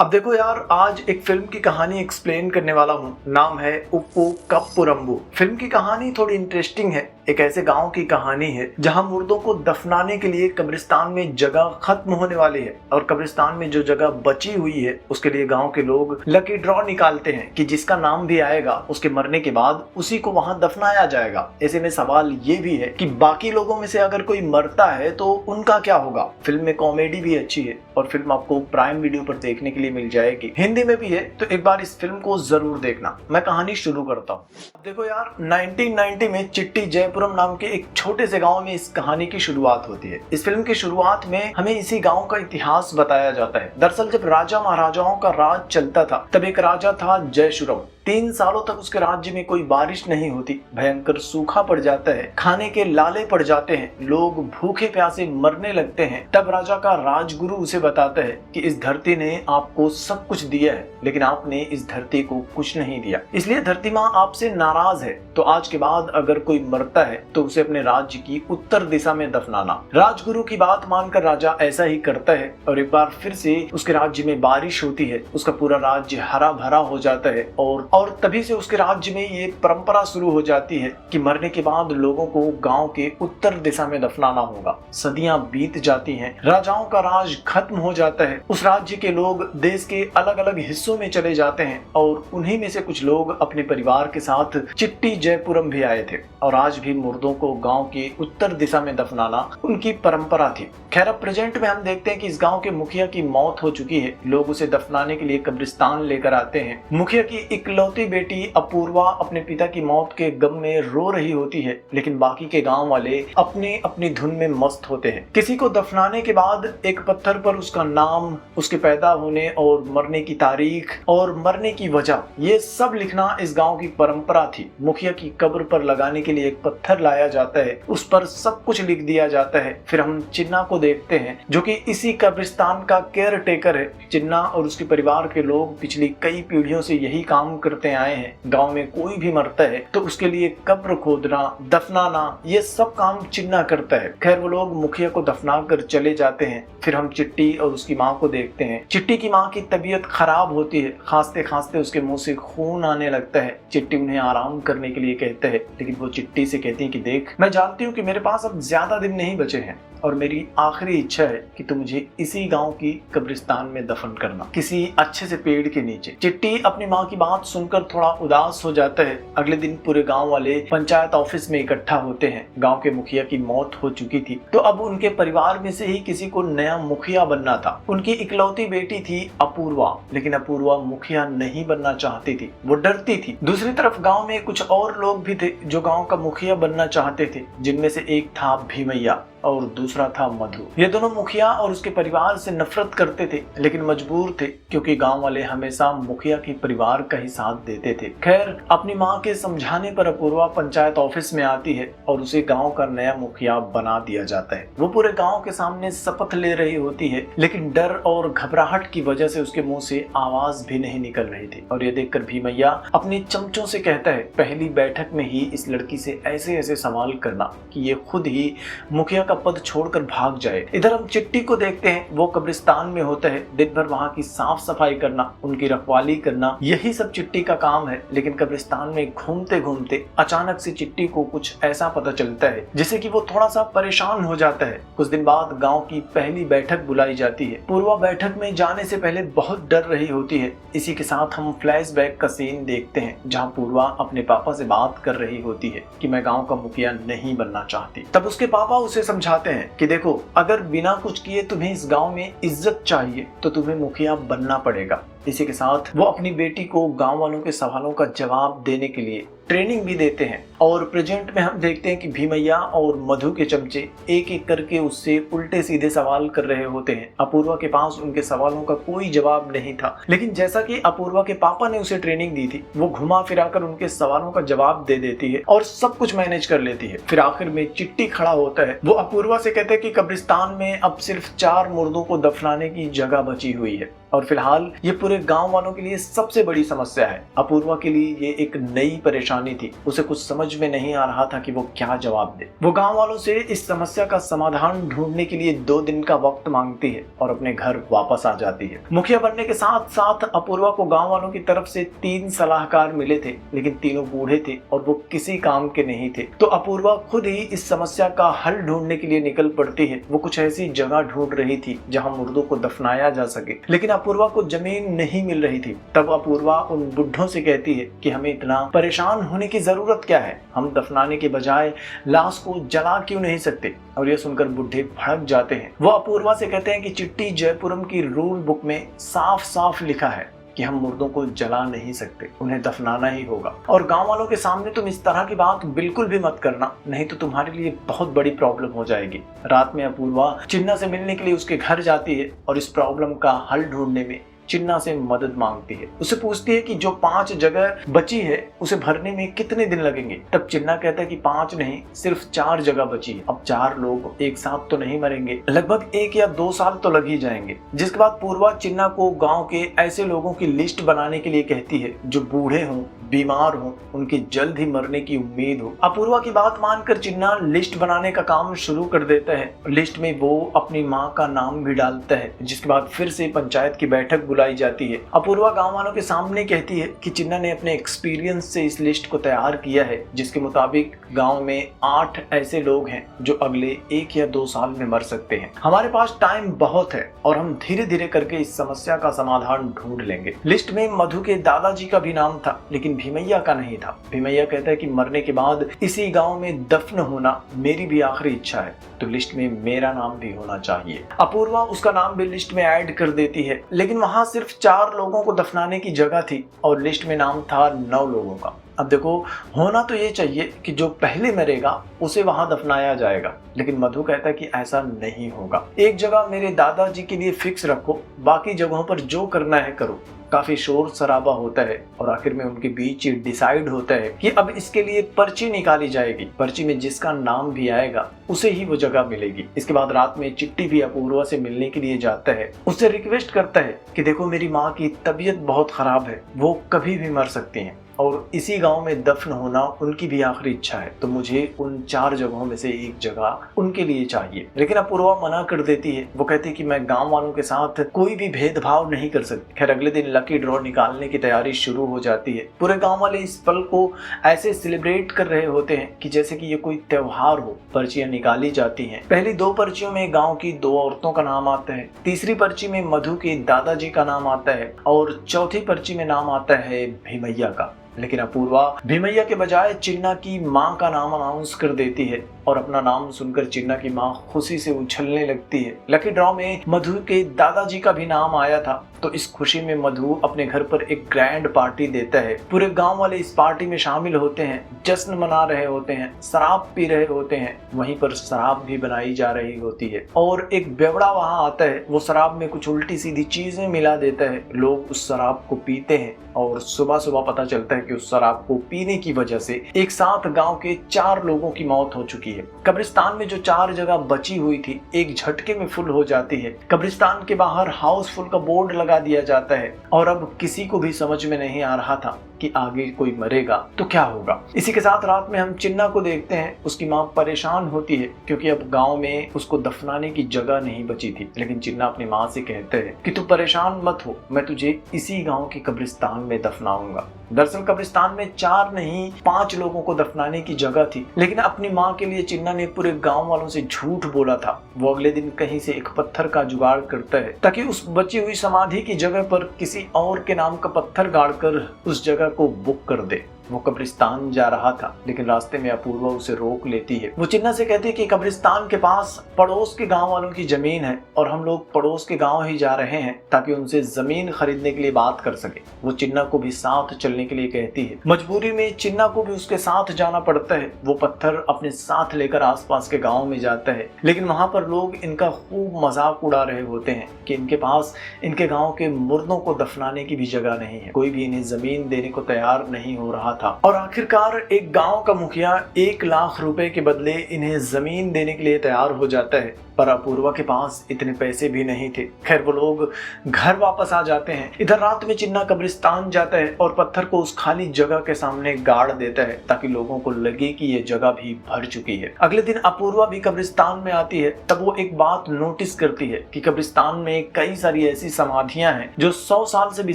अब देखो यार, आज एक फिल्म की कहानी एक्सप्लेन करने वाला हूँ। नाम है उप्पू कप्पुरम्बू। फिल्म की कहानी थोड़ी इंटरेस्टिंग है। एक ऐसे गांव की कहानी है जहां मुर्दों को दफनाने के लिए कब्रिस्तान में जगह खत्म होने वाली है और कब्रिस्तान में जो जगह बची हुई है उसके लिए गांव के लोग लकी ड्रॉ निकालते हैं कि जिसका नाम भी आएगा उसके मरने के बाद उसी को वहां दफनाया जाएगा। ऐसे में सवाल ये भी है कि बाकी लोगों में से अगर कोई मरता है तो उनका क्या होगा। फिल्म में कॉमेडी भी अच्छी है और फिल्म आपको प्राइम वीडियो पर देखने के लिए मिल जाएगी। हिंदी में भी है, तो एक बार इस फिल्म को जरूर देखना। मैं कहानी शुरू करता हूँ। देखो यार, 1990 में चिट्टी जयपुरम नाम के एक छोटे से गांव में इस कहानी की शुरुआत होती है। इस फिल्म की शुरुआत में हमें इसी गांव का इतिहास बताया जाता है। दरअसल जब राजा महाराजाओं का राज चलता था तब एक राजा था जयशुरम। 3 सालों तक उसके राज्य में कोई बारिश नहीं होती, भयंकर सूखा पड़ जाता है, खाने के लाले पड़ जाते हैं, लोग भूखे प्यासे मरने लगते हैं। तब राजा का राजगुरु उसे बताता है कि इस धरती ने आपको सब कुछ दिया है लेकिन आपने इस धरती को कुछ नहीं दिया, इसलिए धरती माँ आपसे नाराज है। तो आज के बाद अगर कोई मरता है तो उसे अपने राज्य की उत्तर दिशा में दफनाना। राजगुरु की बात मानकर राजा ऐसा ही करता है और एक बार फिर से उसके राज्य में बारिश होती है। उसका पूरा राज्य हरा भरा हो जाता है और तभी से उसके राज्य में ये परंपरा शुरू हो जाती है कि मरने के बाद लोगों को गांव के उत्तर दिशा में दफनाना होगा। सदियां बीत जाती हैं, राजाओं का राज खत्म हो जाता है। उस राज्य के लोग देश के अलग अलग हिस्सों में चले जाते हैं और उन्हीं में से कुछ लोग अपने परिवार के साथ चिट्टी जयपुरम भी आए थे और आज भी मुर्दों को गांव के उत्तर दिशा में दफनाना उनकी परंपरा थी। खैर, अब प्रेजेंट में हम देखते हैं कि इस गांव के मुखिया की मौत हो चुकी है। लोग उसे दफनाने के लिए कब्रिस्तान लेकर आते हैं। मुखिया की इकलौती बेटी अपूर्वा अपने पिता की मौत के गम में रो रही होती है, लेकिन बाकी के गांव वाले अपने अपनी धुन में मस्त होते हैं। किसी को दफनाने के बाद एक पत्थर पर उसका नाम, उसके पैदा होने और मरने की तारीख और मरने की वजह, ये सब लिखना इस गांव की परंपरा थी। मुखिया की कब्र पर लगाने के लिए एक पत्थर लाया जाता है, उस पर सब कुछ लिख दिया जाता है। फिर हम चिन्ना को देखते हैं जो कि इसी कब्रिस्तान का केयर टेकर है। चिन्ना और उसके परिवार के लोग पिछली कई पीढ़ियों से यही काम करते आए हैं। गांव में कोई भी मरता है तो उसके लिए कब्र खोदना, दफनाना, ये सब काम चिन्ना करता है। खैर, वो लोग मुखिया को दफना कर चले जाते हैं। फिर हम चिट्टी और उसकी माँ को देखते हैं। चिट्टी की माँ की तबीयत खराब होती है, खांसते खांसते उसके मुंह से खून आने लगता है। चिट्टी उन्हें आराम करने के लिए कहते हैं, लेकिन वो चिट्टी से कहती है कि देख, मैं जानती हूँ कि मेरे पास अब ज्यादा दिन नहीं बचे हैं और मेरी आखिरी इच्छा है कि तू मुझे इसी गांव की कब्रिस्तान में दफन करना, किसी अच्छे से पेड़ के नीचे। चिट्टी अपनी माँ की बात सुनकर थोड़ा उदास हो जाता है। अगले दिन पूरे गांव वाले पंचायत ऑफिस में इकट्ठा होते हैं। गांव के मुखिया की मौत हो चुकी थी तो अब उनके परिवार में से ही किसी को नया मुखिया बनना था। उनकी इकलौती बेटी थी अपूर्वा, लेकिन अपूर्वा मुखिया नहीं बनना चाहती थी, वो डरती थी। दूसरी तरफ गाँव में कुछ और लोग भी थे जो गाँव का मुखिया बनना चाहते थे, जिनमें से एक था भीमैया और दूसरा था मधु। ये दोनों मुखिया और उसके परिवार से नफरत करते थे लेकिन मजबूर थे क्योंकि गांव वाले हमेशा मुखिया के परिवार का ही साथ देते थे। खैर, अपनी माँ के समझाने पर अपूर्वा पंचायत ऑफिस में आती है और उसे गांव का नया मुखिया बना दिया जाता है। वो पूरे गांव के सामने शपथ ले रही होती है, लेकिन डर और घबराहट की वजह से उसके मुंह से आवाज भी नहीं निकल रही थी। और ये देखकर भीमैया अपने चमचों से कहता है, पहली बैठक में ही इस लड़की से ऐसे ऐसे सवाल करना कि ये खुद ही मुखिया का पद छोड़कर भाग जाए। इधर हम चिट्टी को देखते हैं। वो कब्रिस्तान में होता है। दिन भर वहाँ की साफ सफाई करना, उनकी रखवाली करना, यही सब चिट्टी का काम है। लेकिन कब्रिस्तान में घूमते घूमते अचानक से चिट्टी को कुछ ऐसा पता चलता है जिससे कि वो थोड़ा सा परेशान हो जाता है। कुछ दिन बाद गांव की पहली बैठक बुलाई जाती है। पूर्वा बैठक में जाने से पहले बहुत डर रही होती है। इसी के साथ हम फ्लैशबैक का सीन देखते हैं जहाँ पूर्वा अपने पापा से बात कर रही होती है कि मैं गाँव का मुखिया नहीं बनना चाहती। तब उसके पापा उसे समझाते हैं कि देखो, अगर बिना कुछ किए तुम्हें इस गांव में इज्जत चाहिए तो तुम्हें मुखिया बनना पड़ेगा। इसी के साथ वो अपनी बेटी को गांव वालों के सवालों का जवाब देने के लिए ट्रेनिंग भी देते हैं। और प्रेजेंट में हम देखते हैं कि भीमैया और मधु के चमचे एक एक करके उससे उल्टे सीधे सवाल कर रहे होते हैं। अपूर्वा के पास उनके सवालों का कोई जवाब नहीं था, लेकिन जैसा कि अपूर्वा के पापा ने उसे ट्रेनिंग दी थी, वो घुमा फिराकर उनके सवालों का जवाब दे देती है और सब कुछ मैनेज कर लेती है। फिर आखिर में चिट्टी खड़ा होता है। वो अपूर्वा से कहते हैं कि कब्रिस्तान में अब सिर्फ 4 मुर्दों को दफनाने की जगह बची हुई है। और फिलहाल ये पूरे गांव वालों के लिए सबसे बड़ी समस्या है। अपूर्वा के लिए ये एक नई परेशानी थी। उसे कुछ समझ में नहीं आ रहा था कि वो क्या जवाब दे। वो गांव वालों से इस समस्या का समाधान ढूंढने के लिए 2 दिन का वक्त मांगती है और अपने घर वापस आ जाती है। मुखिया बनने के साथ साथ अपूर्वा को गाँव वालों की तरफ से 3 सलाहकार मिले थे, लेकिन तीनों बूढ़े थे और वो किसी काम के नहीं थे। तो अपूर्वा खुद ही इस समस्या का हल ढूंढने के लिए निकल पड़ती है। वो कुछ ऐसी जगह ढूंढ रही थी जहां मुर्दों को दफनाया जा सके, लेकिन अपूर्वा को जमीन नहीं मिल रही थी। तब अपूर्वा उन बुढ़ों से कहती है कि हमें इतना परेशान होने की जरूरत क्या है, हम दफनाने के बजाय लाश को जला क्यों नहीं सकते। और यह सुनकर बुढ़े भड़क जाते हैं। वो अपूर्वा से कहते हैं कि चिट्टी जयपुरम की रूल बुक में साफ साफ लिखा है कि हम मुर्दों को जला नहीं सकते, उन्हें दफनाना ही होगा। और गांव वालों के सामने तुम इस तरह की बात बिल्कुल भी मत करना, नहीं तो तुम्हारे लिए बहुत बड़ी प्रॉब्लम हो जाएगी। रात में अपूर्वा चिन्ना से मिलने के लिए उसके घर जाती है और इस प्रॉब्लम का हल ढूंढने में चिन्ना से मदद मांगती है। उससे पूछती है कि जो 5 जगह बची है उसे भरने में कितने दिन लगेंगे। तब चिन्ना कहता है कि 5 नहीं, सिर्फ 4 जगह बची है। अब 4 लोग एक साथ तो नहीं मरेंगे, लगभग 1 या 2 साल तो लग ही जाएंगे। जिसके बाद पूर्वा चिन्ना को गांव के ऐसे लोगों की लिस्ट बनाने के लिए कहती है जो बूढ़े हों, बीमार हों, उनके जल्द ही मरने की उम्मीद हो। अपूर्वा की बात मानकर चिन्ना लिस्ट बनाने का काम शुरू कर देता है। लिस्ट में वो अपनी माँ का नाम भी डालता है। जिसके बाद फिर से पंचायत की बैठक बुलाई जाती है। अपूर्वा गांव वालों के सामने कहती है कि चिन्ना ने अपने एक्सपीरियंस से इस लिस्ट को तैयार किया है, जिसके मुताबिक गांव में 8 ऐसे लोग हैं जो अगले 1 या 2 साल में मर सकते हैं। हमारे पास टाइम बहुत है और हम धीरे धीरे करके इस समस्या का समाधान ढूंढ लेंगे। लिस्ट में मधु के दादाजी का भी नाम था, लेकिन भीमैया का नहीं था। भीमैया कहता है कि मरने के बाद इसी गांव में दफन होना मेरी भी आखिरी इच्छा है, तो लिस्ट में मेरा नाम भी होना चाहिए। अपूर्वा उसका नाम भी लिस्ट में ऐड कर देती है, लेकिन वहां सिर्फ 4 लोगों को दफनाने की जगह थी और लिस्ट में नाम था 9 लोगों का। अब देखो, होना तो ये चाहिए कि जो पहले मरेगा उसे वहां दफनाया जाएगा, लेकिन मधु कहता है कि ऐसा नहीं होगा। एक जगह मेरे दादाजी के लिए फिक्स रखो, बाकी जगहों पर जो करना है करो। काफी शोर शराबा होता है और आखिर में उनके बीच डिसाइड होता है कि अब इसके लिए पर्ची निकाली जाएगी। पर्ची में जिसका नाम भी आएगा उसे ही वो जगह मिलेगी। इसके बाद रात में चिट्टी भी अपूर्वा से मिलने के लिए जाता है। उससे रिक्वेस्ट करता है कि देखो, मेरी माँ की तबीयत बहुत खराब है, वो कभी भी मर सकती हैं और इसी गांव में दफन होना उनकी भी आखिरी इच्छा है, तो मुझे उन 4 जगहों में से एक जगह उनके लिए चाहिए। लेकिन अपूर्वा मना कर देती है। वो कहती है कि मैं गांव वालों के साथ कोई भी भेदभाव नहीं कर सकती। खैर, अगले दिन लकी ड्रॉ निकालने की तैयारी शुरू हो जाती है। पूरे गांव वाले इस पल को ऐसे सेलिब्रेट कर रहे होते हैं कि जैसे कि ये कोई त्योहार हो। पर्चियां निकाली जाती हैं। पहली 2 पर्चियों में गाँव की 2 औरतों का नाम आता है, तीसरी पर्ची में मधु के दादाजी का नाम आता है और चौथी पर्ची में नाम आता है भीमैया का। लेकिन अपूर्वा भीमैया के बजाय चिन्ना की माँ का नाम अनाउंस कर देती है और अपना नाम सुनकर चिन्ना की माँ खुशी से उछलने लगती है। लकी ड्रॉ में मधु के दादाजी का भी नाम आया था, तो इस खुशी में मधु अपने घर पर एक ग्रैंड पार्टी देता है। पूरे गांव वाले इस पार्टी में शामिल होते हैं, जश्न मना रहे होते हैं, शराब पी रहे होते हैं। वहीं पर शराब भी बनाई जा रही होती है और एक बेवड़ा वहां आता है। वो शराब में कुछ उल्टी सीधी चीजें मिला देता है। लोग उस शराब को पीते हैं और सुबह सुबह पता चलता है कि उस शराब को पीने की वजह से एक साथ गांव के 4 लोगों की मौत हो चुकी है। कब्रिस्तान में जो 4 जगह बची हुई थी एक झटके में फुल हो जाती है। कब्रिस्तान के बाहर हाउसफुल का बोर्ड लगा दिया जाता है और अब किसी को भी समझ में नहीं आ रहा था कि आगे कोई मरेगा तो क्या होगा। इसी के साथ रात में हम चिन्ना को देखते हैं। उसकी माँ परेशान होती है क्योंकि अब गांव में उसको दफनाने की जगह नहीं बची थी। लेकिन चिन्ना अपनी माँ से कहते हैं कि तू परेशान मत हो, मैं तुझे इसी गांव के कब्रिस्तान में दफनाऊंगा। दरअसल कब्रिस्तान में 4 नहीं 5 लोगों को दफनाने की जगह थी, लेकिन अपनी माँ के लिए चिन्ना ने पूरे गांव वालों से झूठ बोला था। वो अगले दिन कहीं से एक पत्थर का जुगाड़ करता है ताकि उस बची हुई समाधि की जगह पर किसी और के नाम का पत्थर गाड़कर उस जगह को बुक कर दे। वो कब्रिस्तान जा रहा था, लेकिन रास्ते में अपूर्वा उसे रोक लेती है। वो चिन्ना से कहती है कि कब्रिस्तान के पास पड़ोस के गांव वालों की जमीन है और हम लोग पड़ोस के गांव ही जा रहे हैं ताकि उनसे जमीन खरीदने के लिए बात कर सके। वो चिन्ना को भी साथ चलने के लिए कहती है। मजबूरी में चिन्ना को भी उसके साथ जाना पड़ता है। वो पत्थर अपने साथ लेकर आसपास के गाँव में जाता है, लेकिन वहाँ पर लोग इनका खूब मजाक उड़ा रहे होते हैं कि इनके पास इनके गाँव के मुर्दों को दफनाने की भी जगह नहीं है। कोई भी इन्हें जमीन देने को तैयार नहीं हो रहा था और आखिरकार एक गांव का मुखिया 1 लाख रुपए के बदले इन्हें जमीन देने के लिए तैयार हो जाता है। पर अपूर्वा के पास इतने पैसे भी नहीं थे। खैर वो लोग घर वापस आ जाते हैं। इधर रात में चिन्ना कब्रिस्तान जाता है और पत्थर को उस खाली जगह के सामने गाड़ देता है ताकि लोगों को लगे कि ये जगह भी भर चुकी है। अगले दिन अपूर्वा भी कब्रिस्तान में आती है। तब वो एक बात नोटिस करती है कि कब्रिस्तान में कई सारी ऐसी समाधियां हैं जो 100 साल से भी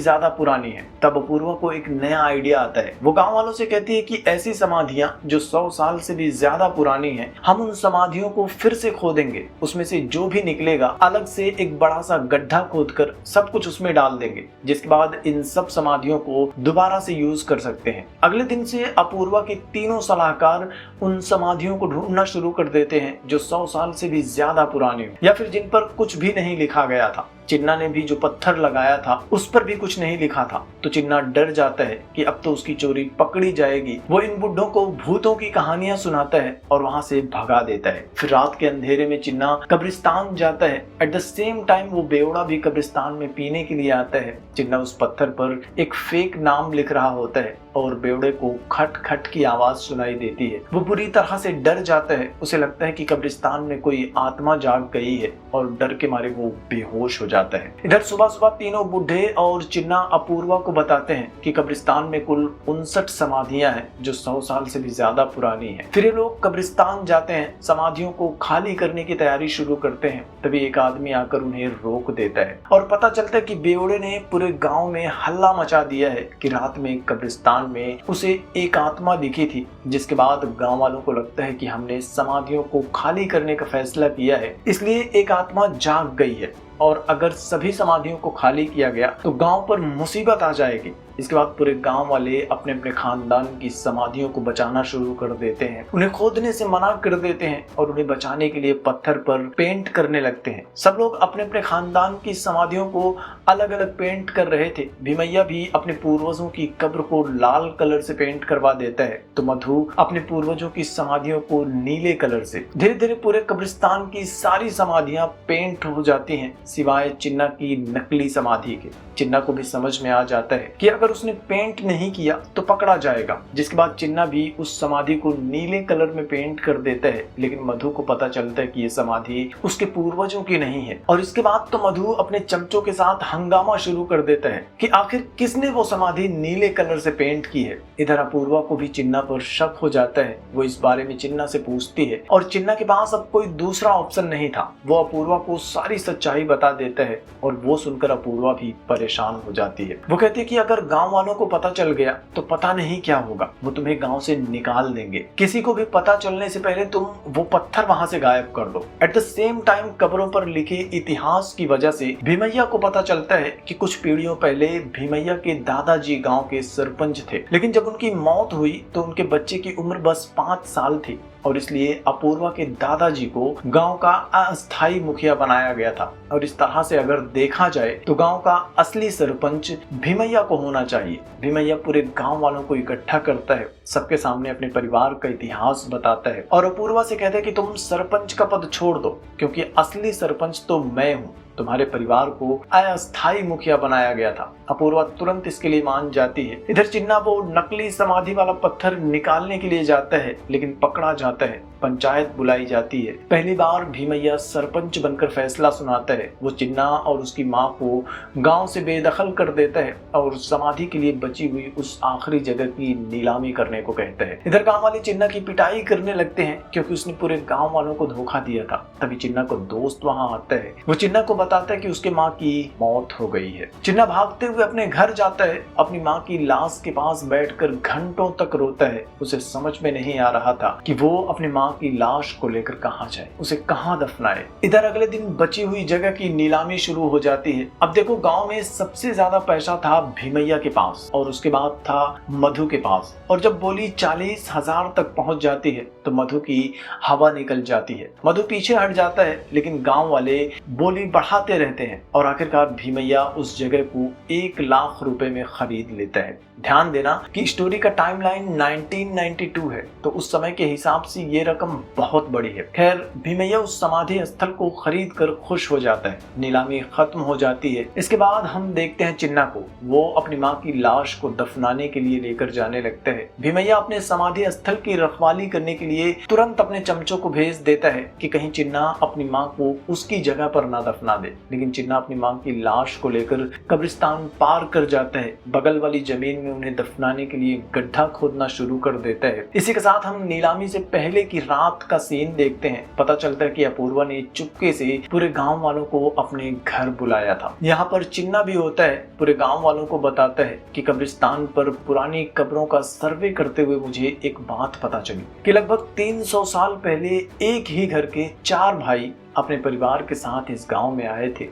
ज्यादा पुरानी हैं। तब अपूर्वा को एक नया आइडिया आता है। वो गांव वालों से कहती है कि ऐसी समाधियां जो 100 साल से भी ज्यादा पुरानी हैं, हम उन समाधियों को फिर से खोदेंगे, उसमें से जो भी निकलेगा अलग से एक बड़ा सा गड्ढा खोदकर सब कुछ उसमें डाल देंगे, जिसके बाद इन सब समाधियों को दोबारा से यूज कर सकते हैं। अगले दिन से अपूर्वा के तीनों सलाहकार उन समाधियों को ढूंढना शुरू कर देते हैं जो 100 साल से भी ज्यादा पुरानी हो या फिर जिन पर कुछ भी नहीं लिखा गया था। चिन्ना ने भी जो पत्थर लगाया था उस पर भी कुछ नहीं लिखा था, तो चिन्ना डर जाता है कि अब तो उसकी चोरी पकड़ी जाएगी। वो इन बुड्ढों को भूतों की कहानियां सुनाता है और वहां से भगा देता है। फिर रात के अंधेरे में चिन्ना कब्रिस्तान जाता है। एट द सेम टाइम वो बेवड़ा भी कब्रिस्तान में पीने के लिए आता है। चिन्ना उस पत्थर पर एक फेक नाम लिख रहा होता है और बेवड़े को खट खट की आवाज सुनाई देती है। वो बुरी तरह से डर जाता है। उसे लगता है कि कब्रिस्तान में कोई आत्मा जाग गई है और डर के मारे वो बेहोश हो जाता है। इधर सुबह सुबह तीनों बुढ़े और चिन्ना अपूर्वा को बताते हैं कि कब्रिस्तान में कुल 59 समाधियां हैं जो 100 साल से भी ज्यादा पुरानी हैं। फिर ये लोग कब्रिस्तान जाते हैं, समाधियों को खाली करने की तैयारी शुरू करते हैं। तभी एक आदमी आकर उन्हें रोक देता है और पता चलता है कि बेवड़े ने पूरे गाँव में हल्ला मचा दिया है कि रात में कब्रिस्तान में उसे एक आत्मा दिखी थी, जिसके बाद गांव वालों को लगता है कि हमने समाधियों को खाली करने का फैसला किया है, इसलिए एक आत्मा जाग गई है और अगर सभी समाधियों को खाली किया गया तो गांव पर मुसीबत आ जाएगी। इसके बाद पूरे गांव वाले अपने अपने खानदान की समाधियों को बचाना शुरू कर देते हैं, उन्हें खोदने से मना कर देते हैं और उन्हें बचाने के लिए पत्थर पर पेंट करने लगते हैं। सब लोग अपने अपने खानदान की समाधियों को अलग अलग पेंट कर रहे थे। भीमैया भी अपने पूर्वजों की कब्र को लाल कलर से पेंट करवा देता है, तो मधु अपने पूर्वजों की समाधियों को नीले कलर से। धीरे धीरे पूरे कब्रिस्तान की सारी समाधियां पेंट हो जाती हैं सिवाय चिन्ना की नकली समाधि के। चिन्ना को भी समझ में आ जाता है कि अगर उसने पेंट नहीं किया तो पकड़ा जाएगा। जिसके बाद चिन्ना भी उस समाधि को नीले कलर में पेंट कर देता है, लेकिन मधु को पता चलता है कि ये समाधि उसके पूर्वजों की नहीं है। और इसके बाद तो मधु अपने चमचों के साथ हंगामा शुरू कर देता है कि आखिर किसने वो समाधि नीले कलर से पेंट की है। इधर अपूर्वा को भी चिन्ना पर शक हो जाता है। वो इस बारे में चिन्ना से पूछती है और चिन्ना के पास अब कोई दूसरा ऑप्शन नहीं था। वो अपूर्वा को सारी सच्चाई बता देता है और वो सुनकर अपूर्वा भी परेशान हो जाती है। वो कहती है कि अगर गांव वालों को पता चल गया तो पता नहीं क्या होगा, वो तुम्हें गांव से निकाल देंगे। किसी को भी पता चलने से पहले तुम वो पत्थर वहां से गायब कर दो। एट द सेम टाइम कब्रों पर लिखे इतिहास की वजह से भीमैया को पता चलता है कि कुछ पीढ़ियों पहले भीमैया के दादाजी गांव के सरपंच थे, लेकिन जब उनकी मौत हुई तो उनके बच्चे की उम्र बस 5 साल थी और इसलिए अपूर्वा के दादाजी को गांव का अस्थायी मुखिया बनाया गया था। और इस तरह से अगर देखा जाए तो गांव का असली सरपंच भीमैया को होना चाहिए। भीमैया पूरे गांव वालों को इकट्ठा करता है, सबके सामने अपने परिवार का इतिहास बताता है और अपूर्वा से कहता है कि तुम सरपंच का पद छोड़ दो, क्योंकि असली सरपंच तो मैं हूँ। तुम्हारे परिवार को अस्थायी मुखिया बनाया गया था। अपूर्वा तुरंत इसके लिए मान जाती है। इधर चिन्ना वो नकली समाधि वाला पत्थर निकालने के लिए जाता है, लेकिन पकड़ा जाता है। पंचायत बुलाई जाती है। पहली बार भीमैया सरपंच बनकर फैसला सुनाता है। वो चिन्ना और उसकी माँ को गांव से बेदखल कर देता है और समाधि के लिए बची हुई उस आखिरी जगह की नीलामी करने को कहता है। इधर गांव वाले चिन्ना की पिटाई करने लगते हैं क्योंकि उसने पूरे गांव वालों को धोखा दिया था। तभी चिन्ना को दोस्त वहां आता है। वो चिन्ना को बताता है कि उसके माँ की मौत हो गई है। चिन्ना भागते हुए अपने घर जाता है। अपनी माँ की लाश के पास बैठकर घंटों तक रोता है। उसे समझ में नहीं आ रहा था कि वो अपनी माँ की लाश को लेकर कहां जाए, उसे कहां दफनाए। इधर अगले दिन बची हुई जगह की नीलामी शुरू हो जाती है। अब देखो गांव में सबसे ज्यादा पैसा था भीमैया के पास और उसके बाद था मधु के पास। और जब बोली 40,000 तक पहुंच जाती है तो मधु की हवा निकल जाती है। मधु पीछे हट जाता है, लेकिन गांव वाले बोली बढ़ा बढ़ाते रहते हैं और आखिरकार भीमैया उस जगह को 1 लाख रुपए में खरीद लेता है। ध्यान देना कि स्टोरी का टाइमलाइन 1992 है, तो उस समय के हिसाब से ये रकम बहुत बड़ी है। खैर, भीमैया उस समाधि स्थल को खरीद कर खुश हो जाता है। नीलामी खत्म हो जाती है। इसके बाद हम देखते हैं चिन्ना को। वो अपनी माँ की लाश को दफनाने के लिए लेकर जाने लगता है। भीमैया अपने समाधि स्थल की रखवाली करने के लिए तुरंत अपने चमचों को भेज देता है कि कहीं चिन्ना अपनी माँ को उसकी जगह पर ना दफना दे। लेकिन चिन्ना अपनी माँ की लाश को लेकर कब्रिस्तान पार कर जाता है। बगल वाली जमीन में उन्हें दफनाने के लिए गड्ढा खोदना शुरू कर देता है। इसी के साथ हम नीलामी से पहले की रात का सीन देखते हैं। पता चलता है कि अपूर्वा ने चुपके से पूरे गांव वालों को अपने घर बुलाया था। यहाँ पर चिन्ना भी होता है। पूरे गांव वालों को बताता है कि कब्रिस्तान पर पुरानी कब्रों का सर्वे करते हुए मुझे एक बात पता चली कि लगभग 300 साल पहले एक ही घर के 4 भाई अपने परिवार के साथ इस गांव में आए थे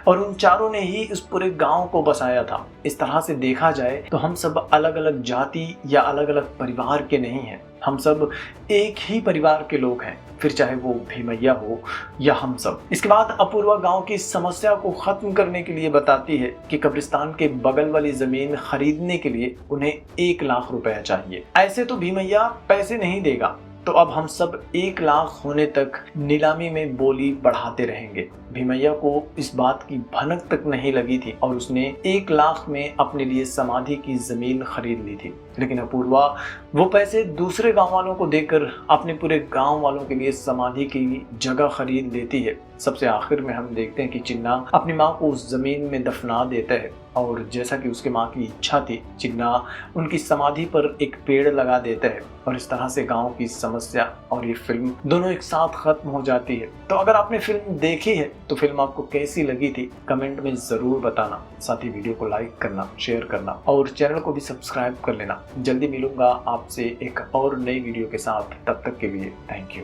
और उन चारों ने ही इस पूरे गांव को बसाया था। इस तरह से देखा जाए तो हम सब अलग अलग जाति या अलग अलग परिवार के नहीं हैं। हम सब एक ही परिवार के लोग हैं, फिर चाहे वो भीमैया हो या हम सब। इसके बाद अपूर्वा गांव की समस्या को खत्म करने के लिए बताती है कि कब्रिस्तान के बगल वाली जमीन खरीदने के लिए उन्हें 1 लाख रुपया चाहिए। ऐसे तो भीमैया पैसे नहीं देगा, तो अब हम सब 1 लाख होने तक नीलामी में बोली बढ़ाते रहेंगे। भीमैया को इस बात की भनक तक नहीं लगी थी और उसने 1 लाख में अपने लिए समाधि की जमीन खरीद ली थी। लेकिन अपूर्वा वो पैसे दूसरे गांव वालों को देकर अपने पूरे गांव वालों के लिए समाधि की जगह खरीद लेती है। सबसे आखिर में हम देखते हैं कि चिन्ना अपनी माँ को उस जमीन में दफना देता है और जैसा कि उसके माँ की इच्छा थी, चिन्ना उनकी समाधि पर एक पेड़ लगा देता है और इस तरह से गांव की समस्या और ये फिल्म दोनों एक साथ खत्म हो जाती है। तो अगर आपने फिल्म देखी है तो फिल्म आपको कैसी लगी थी कमेंट में जरूर बताना। साथ ही वीडियो को लाइक करना, शेयर करना और चैनल को भी सब्सक्राइब कर लेना। जल्दी मिलूंगा आपसे एक और नई वीडियो के साथ। तब तक के लिए थैंक यू।